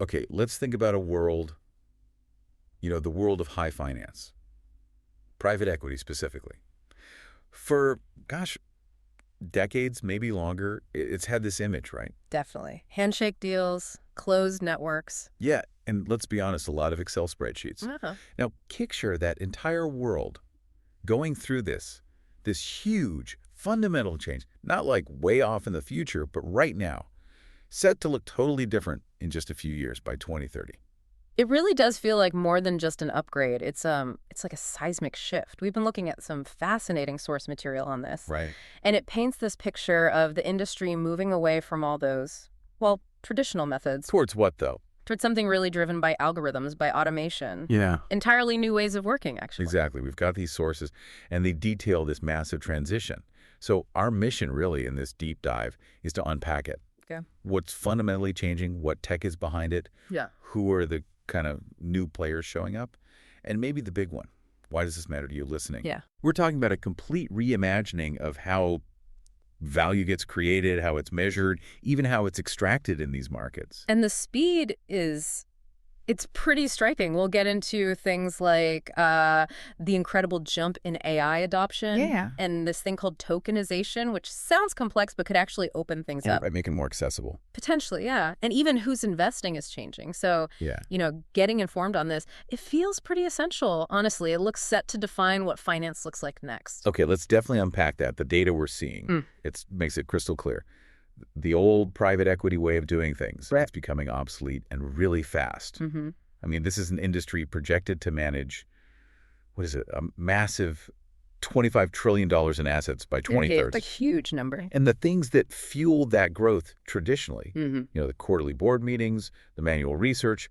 Okay, let's think about a world, the world of high finance, private equity specifically. For, gosh, decades, maybe longer, it's had this image, right? Definitely. Handshake deals, closed networks. Yeah, and let's be honest, a lot of Excel spreadsheets. Uh-huh. Now, picture that entire world going through this huge, fundamental change, not like way off in the future, but right now, set to look totally different in just a few years by 2030. It really does feel like more than just an upgrade. It's like a seismic shift. We've been looking at some fascinating source material on this, Right. and it paints this picture of the industry moving away from all those, well, traditional methods Towards what, though? towards something really driven by algorithms, by automation. Yeah. Entirely new ways of working, actually. Exactly. We've got these sources, and they detail this massive transition. So our mission, really, in this deep dive is to unpack it. Okay. What's fundamentally changing, what tech is behind it, Yeah. who are the kind of new players showing up, and maybe the big one. Why does this matter to you listening? Yeah. We're talking about a complete reimagining of how value gets created, how it's measured, even how it's extracted in these markets. And the speed it's pretty striking. We'll get into things like the incredible jump in AI adoption Yeah. and this thing called tokenization, which sounds complex but could actually open things up. Right, make it more accessible. Potentially, yeah. And even who's investing is changing. So, Yeah. getting informed on this, it feels pretty essential, honestly. It looks set to define what finance looks like next. Okay, let's definitely unpack that. The data we're seeing, it makes it crystal clear. The old private equity way of doing things, Right. it's becoming obsolete and really fast. Mm-hmm. I mean, this is an industry projected to manage, what is it, a massive $25 trillion in assets by It's 2030. a huge number. And the things that fueled that growth traditionally, Mm-hmm. the quarterly board meetings, the manual research,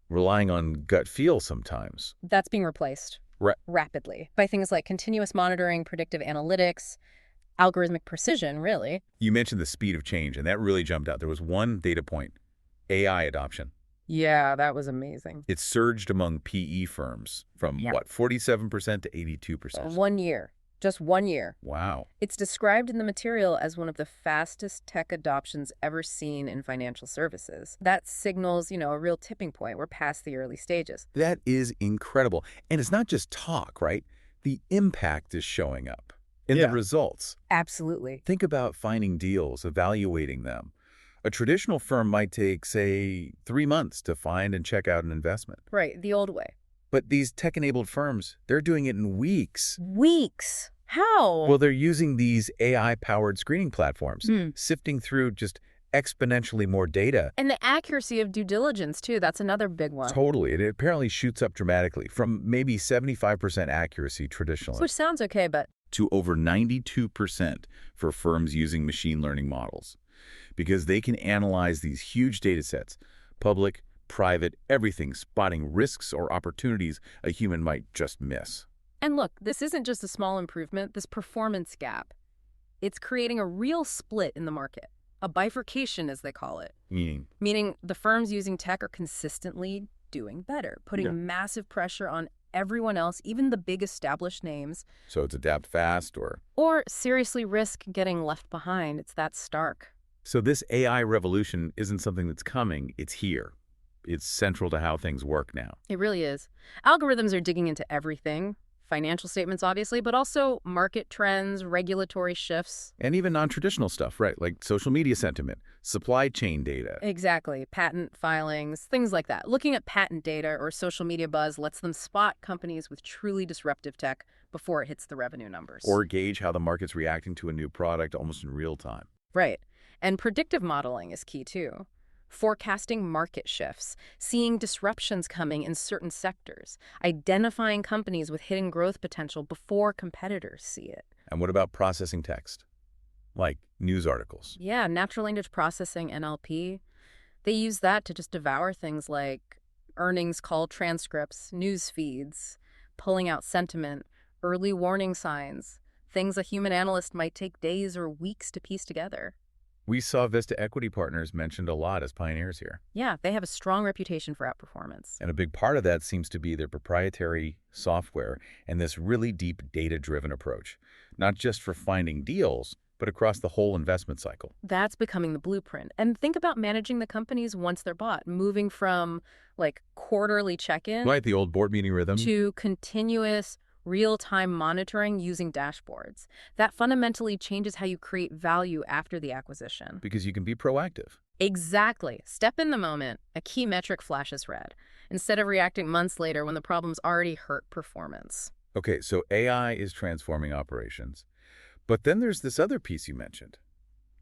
relying on gut feel sometimes. That's being replaced rapidly by things like continuous monitoring, predictive analytics, algorithmic precision, really. You mentioned the speed of change, and that really jumped out. There was one data point, AI adoption. Yeah, that was amazing. It surged among PE firms from, 47% to 82%. 1 year. Just 1 year. Wow. It's described in the material as one of the fastest tech adoptions ever seen in financial services. That signals, a real tipping point. We're past the early stages. That is incredible. And it's not just talk, right? The impact is showing up in the results. Absolutely. Think about finding deals, evaluating them. A traditional firm might take, say, 3 months to find and check out an investment. Right, the old way. But these tech-enabled firms, they're doing it in weeks. Weeks? How? Well, they're using these AI-powered screening platforms, sifting through just exponentially more data. And the accuracy of due diligence, too. That's another big one. Totally. It apparently shoots up dramatically from maybe 75% accuracy traditionally Which sounds okay, but to over 92% for firms using machine learning models. Because they can analyze these huge data sets, public, private, everything, spotting risks or opportunities a human might just miss. And look, this isn't just a small improvement, this performance gap. It's creating a real split in the market, a bifurcation, as they call it. Meaning the firms using tech are consistently doing better, putting massive pressure on everyone else, even the big established names. So it's adapt fast Or seriously risk getting left behind. It's that stark. So this AI revolution isn't something that's coming, it's here. It's central to how things work now. It really is. Algorithms are digging into everything. Financial statements, obviously, but also market trends, regulatory shifts. And even non-traditional stuff, right? Like social media sentiment, supply chain data. Exactly. Patent filings, things like that. Looking at patent data or social media buzz lets them spot companies with truly disruptive tech before it hits the revenue numbers. Or gauge how the market's reacting to a new product almost in real time. Right. And predictive modeling is key, too. Forecasting market shifts, seeing disruptions coming in certain sectors, identifying companies with hidden growth potential before competitors see it. And what about processing text? Like news articles. Yeah, natural language processing, NLP. They use that to just devour things like earnings call transcripts, news feeds, pulling out sentiment, early warning signs, things a human analyst might take days or weeks to piece together. We saw Vista Equity Partners mentioned a lot as pioneers here. Yeah, they have a strong reputation for outperformance. And a big part of that seems to be their proprietary software and this really deep data-driven approach, not just for finding deals, but but across the whole investment cycle. That's becoming the blueprint. And think about managing the companies once they're bought, moving from like quarterly check-in Right, the old board meeting rhythm. to continuous real-time monitoring using dashboards. That fundamentally changes how you create value after the acquisition. Because you can be proactive. Exactly. Step in the moment, a key metric flashes red, instead of reacting months later when the problem's already hurt performance. Okay, so AI is transforming operations. But then there's this other piece you mentioned,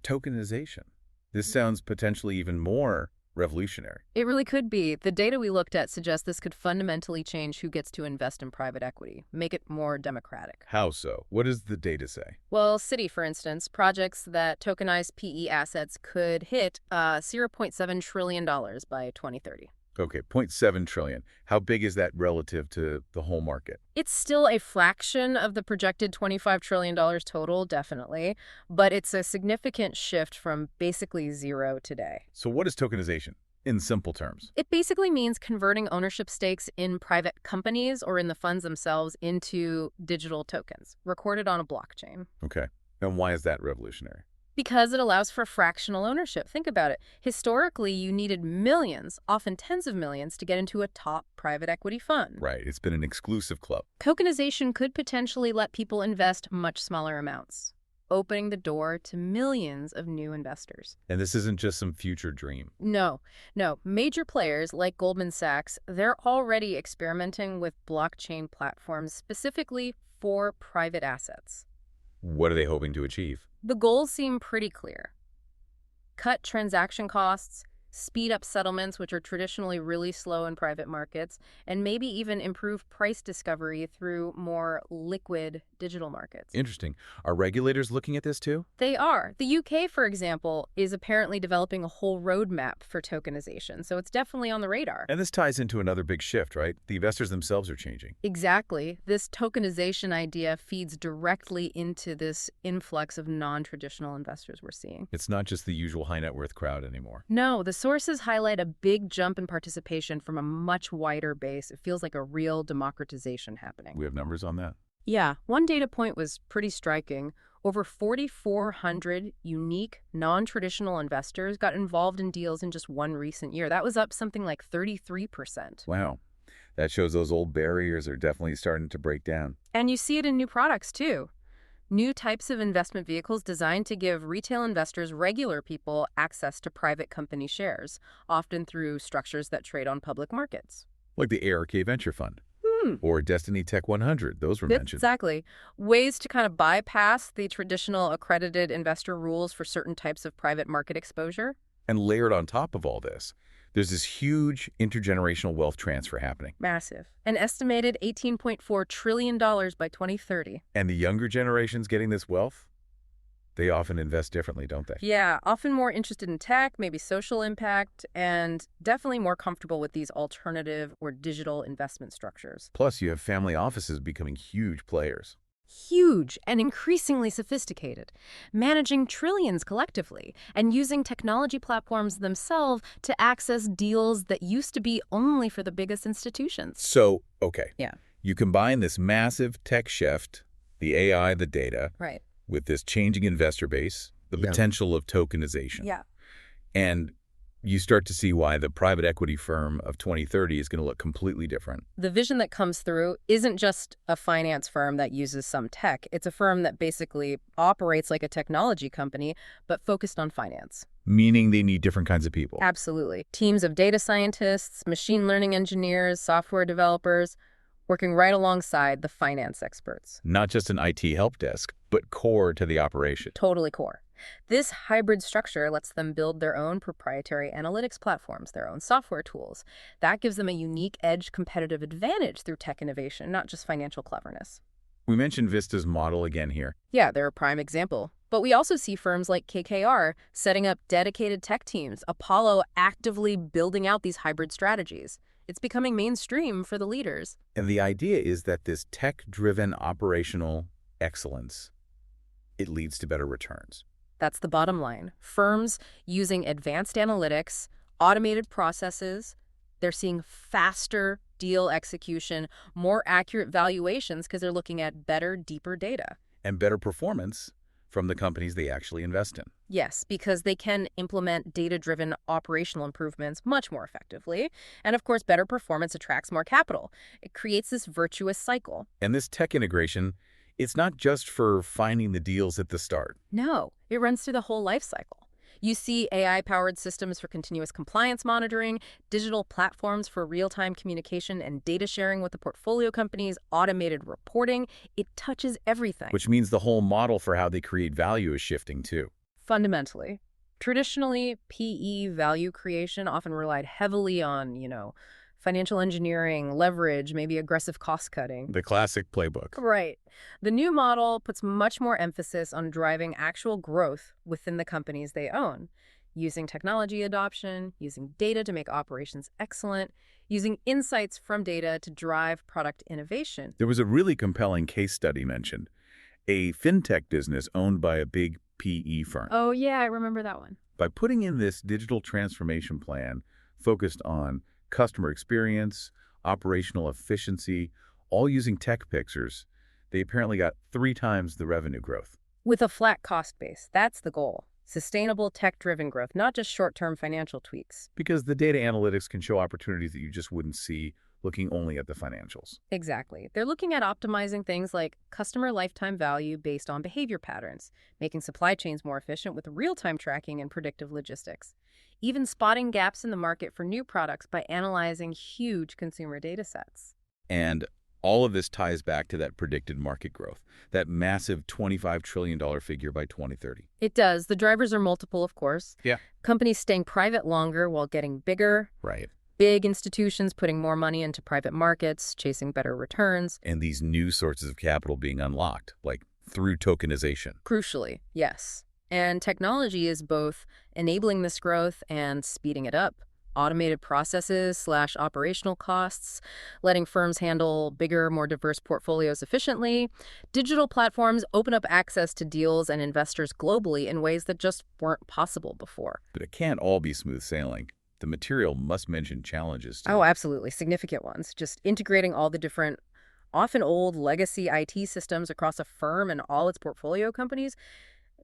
tokenization. This sounds potentially even more revolutionary. It really could be. The data we looked at suggests this could fundamentally change who gets to invest in private equity, make it more democratic. How so? What does the data say? Well, Citi, for instance, projects that tokenize PE assets could hit $0.7 trillion by 2030. Okay, $0.7 trillion. How big is that relative to the whole market? It's still a fraction of the projected $25 trillion total, definitely, but it's a significant shift from basically zero today. So what is tokenization, in simple terms? It basically means converting ownership stakes in private companies or in the funds themselves into digital tokens, recorded on a blockchain. Okay, and why is that revolutionary? Because it allows for fractional ownership. Think about it. Historically, you needed millions, often tens of millions, to get into a top private equity fund. Right, it's been an exclusive club. Tokenization could potentially let people invest much smaller amounts, opening the door to millions of new investors. And this isn't just some future dream. No. Major players like Goldman Sachs, they're already experimenting with blockchain platforms specifically for private assets. What are they hoping to achieve? The goals seem pretty clear. Cut transaction costs, speed up settlements, which are traditionally really slow in private markets, and maybe even improve price discovery through more liquid digital markets. Interesting. Are regulators looking at this too? They are. The UK, for example, is apparently developing a whole roadmap for tokenization, so it's definitely on the radar. And this ties into another big shift, right? The investors themselves are changing. Exactly. This tokenization idea feeds directly into this influx of non-traditional investors we're seeing. It's not just the usual high net worth crowd anymore. No, the sources highlight a big jump in participation from a much wider base. It feels like a real democratization happening. We have numbers on that? Yeah, one data point was pretty striking. Over 4,400 unique, non-traditional investors got involved in deals in just one recent year. That was up something like 33%. Wow. That shows those old barriers are definitely starting to break down. And you see it in new products, too. New types of investment vehicles designed to give retail investors, regular people, access to private company shares, often through structures that trade on public markets. Like the ARK Venture Fund. Or Destiny Tech 100. Those were mentioned. Exactly. Ways to kind of bypass the traditional accredited investor rules for certain types of private market exposure. And layered on top of all this, there's this huge intergenerational wealth transfer happening. Massive. An estimated $18.4 trillion by 2030. And the younger generations getting this wealth, they often invest differently, don't they? Yeah, often more interested in tech, maybe social impact, and definitely more comfortable with these alternative or digital investment structures. Plus, you have family offices becoming huge players. Huge and increasingly sophisticated, managing trillions collectively and using technology platforms themselves to access deals that used to be only for the biggest institutions. So, okay. Yeah. You combine this massive tech shift, the AI, the data, Right. with this changing investor base, the potential of tokenization. Yeah. And you start to see why the private equity firm of 2030 is going to look completely different. The vision that comes through isn't just a finance firm that uses some tech. It's a firm that basically operates like a technology company, but focused on finance. Meaning they need different kinds of people. Absolutely. Teams of data scientists, machine learning engineers, software developers, working right alongside the finance experts. Not just an IT help desk, but core to the operation. Totally core. This hybrid structure lets them build their own proprietary analytics platforms, their own software tools. That gives them a unique edge competitive advantage through tech innovation, not just financial cleverness. We mentioned Vista's model again here. Yeah, they're a prime example. But we also see firms like KKR setting up dedicated tech teams, Apollo actively building out these hybrid strategies. It's becoming mainstream for the leaders. And the idea is that this tech-driven operational excellence, it leads to better returns. That's the bottom line. Firms using advanced analytics, automated processes, they're seeing faster deal execution, more accurate valuations because they're looking at better, deeper data. And better performance from the companies they actually invest in. Yes, because they can implement data-driven operational improvements much more effectively. And of course, better performance attracts more capital. It creates this virtuous cycle. And this tech integration, it's not just for finding the deals at the start. No, it runs through the whole life cycle. You see AI-powered systems for continuous compliance monitoring, digital platforms for real-time communication and data sharing with the portfolio companies, automated reporting. It touches everything. Which means the whole model for how they create value is shifting too. Fundamentally. Traditionally, PE value creation often relied heavily on, financial engineering, leverage, maybe aggressive cost-cutting. The classic playbook. Right. The new model puts much more emphasis on driving actual growth within the companies they own, using technology adoption, using data to make operations excellent, using insights from data to drive product innovation. There was a really compelling case study mentioned. A fintech business owned by a big PE firm. Oh, yeah, I remember that one. By putting in this digital transformation plan focused on customer experience, operational efficiency, all using tech pictures, they apparently got 3 times the revenue growth. With a flat cost base, that's the goal. Sustainable tech-driven growth, not just short-term financial tweaks. Because the data analytics can show opportunities that you just wouldn't see looking only at the financials. Exactly. They're looking at optimizing things like customer lifetime value based on behavior patterns, making supply chains more efficient with real-time tracking and predictive logistics, even spotting gaps in the market for new products by analyzing huge consumer data sets. And all of this ties back to that predicted market growth, that massive $25 trillion figure by 2030. It does. The drivers are multiple, of course. Yeah. Companies staying private longer while getting bigger. Right. Big institutions putting more money into private markets, chasing better returns. And these new sources of capital being unlocked, like through tokenization. Crucially, yes. And technology is both enabling this growth and speeding it up. Automated processes / operational costs, letting firms handle bigger, more diverse portfolios efficiently. Digital platforms open up access to deals and investors globally in ways that just weren't possible before. But it can't all be smooth sailing. The material must mention challenges too. Oh, absolutely. Significant ones. Just integrating all the different, often old legacy IT systems across a firm and all its portfolio companies.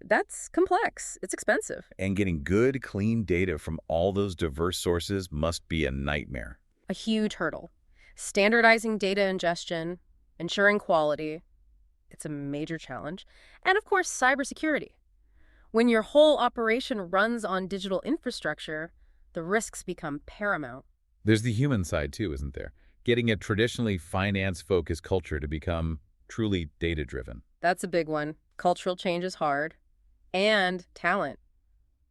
That's complex. It's expensive. And getting good, clean data from all those diverse sources must be a nightmare. A huge hurdle. Standardizing data ingestion, ensuring quality. It's a major challenge. And of course, cybersecurity. When your whole operation runs on digital infrastructure, the risks become paramount. There's the human side too, isn't there? Getting a traditionally finance-focused culture to become truly data-driven. That's a big one. Cultural change is hard. And talent.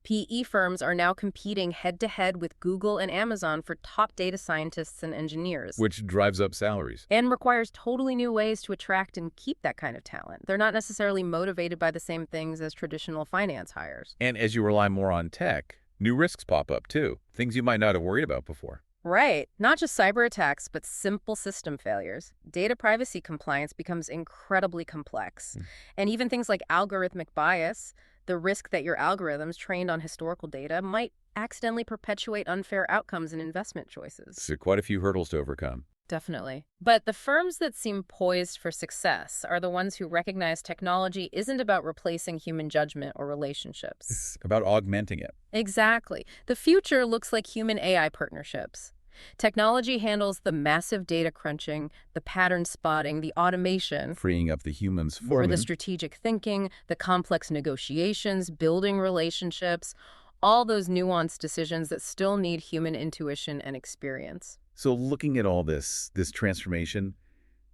PE firms are now competing head-to-head with Google and Amazon for top data scientists and engineers. Which drives up salaries. And requires totally new ways to attract and keep that kind of talent. They're not necessarily motivated by the same things as traditional finance hires. And as you rely more on tech, new risks pop up too, things you might not have worried about before. Right. Not just cyber attacks, but simple system failures. Data privacy compliance becomes incredibly complex. And even things like algorithmic bias, the risk that your algorithms trained on historical data might accidentally perpetuate unfair outcomes in investment choices. So quite a few hurdles to overcome. Definitely. But the firms that seem poised for success are the ones who recognize technology isn't about replacing human judgment or relationships. It's about augmenting it. Exactly. The future looks like human-AI partnerships. Technology handles the massive data crunching, the pattern spotting, the automation. Freeing up the humans for the strategic thinking, the complex negotiations, building relationships, all those nuanced decisions that still need human intuition and experience. So looking at all this transformation,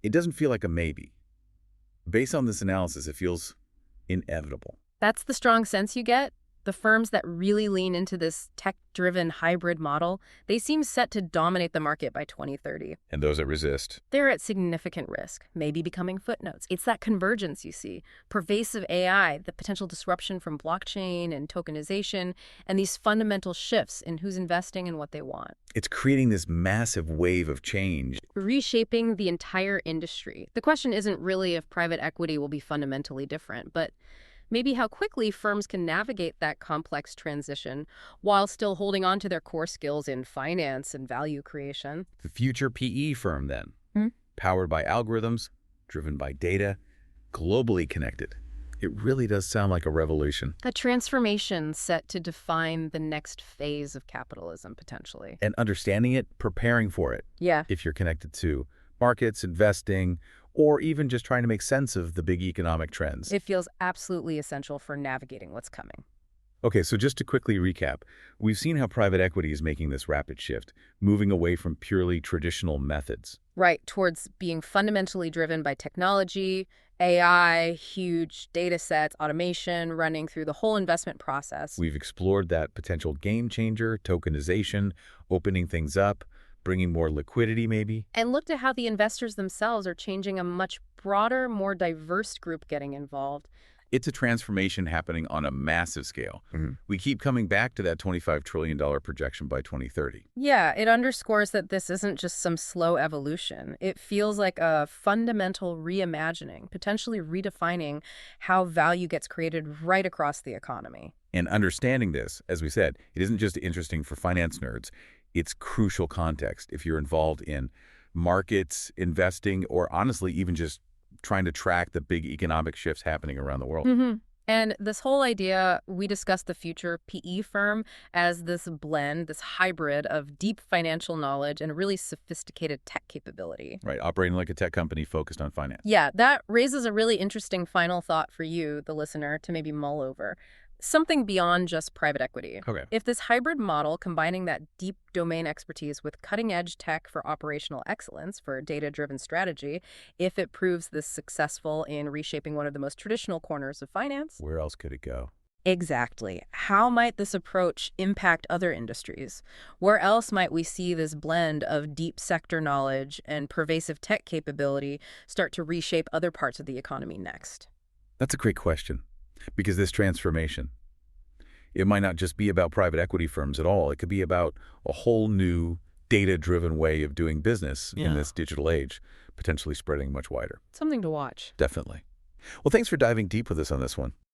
it doesn't feel like a maybe. Based on this analysis, it feels inevitable. That's the strong sense you get. The firms that really lean into this tech-driven hybrid model, they seem set to dominate the market by 2030. And those that resist? They're at significant risk, maybe becoming footnotes. It's that convergence you see. Pervasive AI, the potential disruption from blockchain and tokenization, and these fundamental shifts in who's investing and what they want. It's creating this massive wave of change. Reshaping the entire industry. The question isn't really if private equity will be fundamentally different, but maybe how quickly firms can navigate that complex transition while still holding on to their core skills in finance and value creation. The future PE firm, then, powered by algorithms, driven by data, globally connected. It really does sound like a revolution. A transformation set to define the next phase of capitalism, potentially. And understanding it, preparing for it, Yeah. if you're connected to markets, investing, or even just trying to make sense of the big economic trends. It feels absolutely essential for navigating what's coming. Okay, so just to quickly recap, we've seen how private equity is making this rapid shift, moving away from purely traditional methods. Right, towards being fundamentally driven by technology, AI, huge data sets, automation, running through the whole investment process. We've explored that potential game changer, tokenization, opening things up, bringing more liquidity maybe. And looked at how the investors themselves are changing a much broader, more diverse group getting involved. It's a transformation happening on a massive scale. Mhm. We keep coming back to that $25 trillion projection by 2030. Yeah, it underscores that this isn't just some slow evolution. It feels like a fundamental reimagining, potentially redefining how value gets created right across the economy. And understanding this, as we said, it isn't just interesting for finance nerds. It's crucial context if you're involved in markets, investing, or honestly, even just trying to track the big economic shifts happening around the world. And this whole idea, we discussed the future PE firm as this blend, this hybrid of deep financial knowledge and really sophisticated tech capability. Right, operating like a tech company focused on finance. Yeah, that raises a really interesting final thought for you, the listener, to maybe mull over. Something beyond just private equity. Okay. If this hybrid model, combining that deep domain expertise with cutting-edge tech for operational excellence, for data-driven strategy, if it proves this successful in reshaping one of the most traditional corners of finance. Where else could it go? Exactly. How might this approach impact other industries? Where else might we see this blend of deep sector knowledge and pervasive tech capability start to reshape other parts of the economy next? That's a great question. Because this transformation, it might not just be about private equity firms at all. It could be about a whole new data-driven way of doing business in this digital age, potentially spreading much wider. Something to watch. Definitely. Well, thanks for diving deep with us on this one.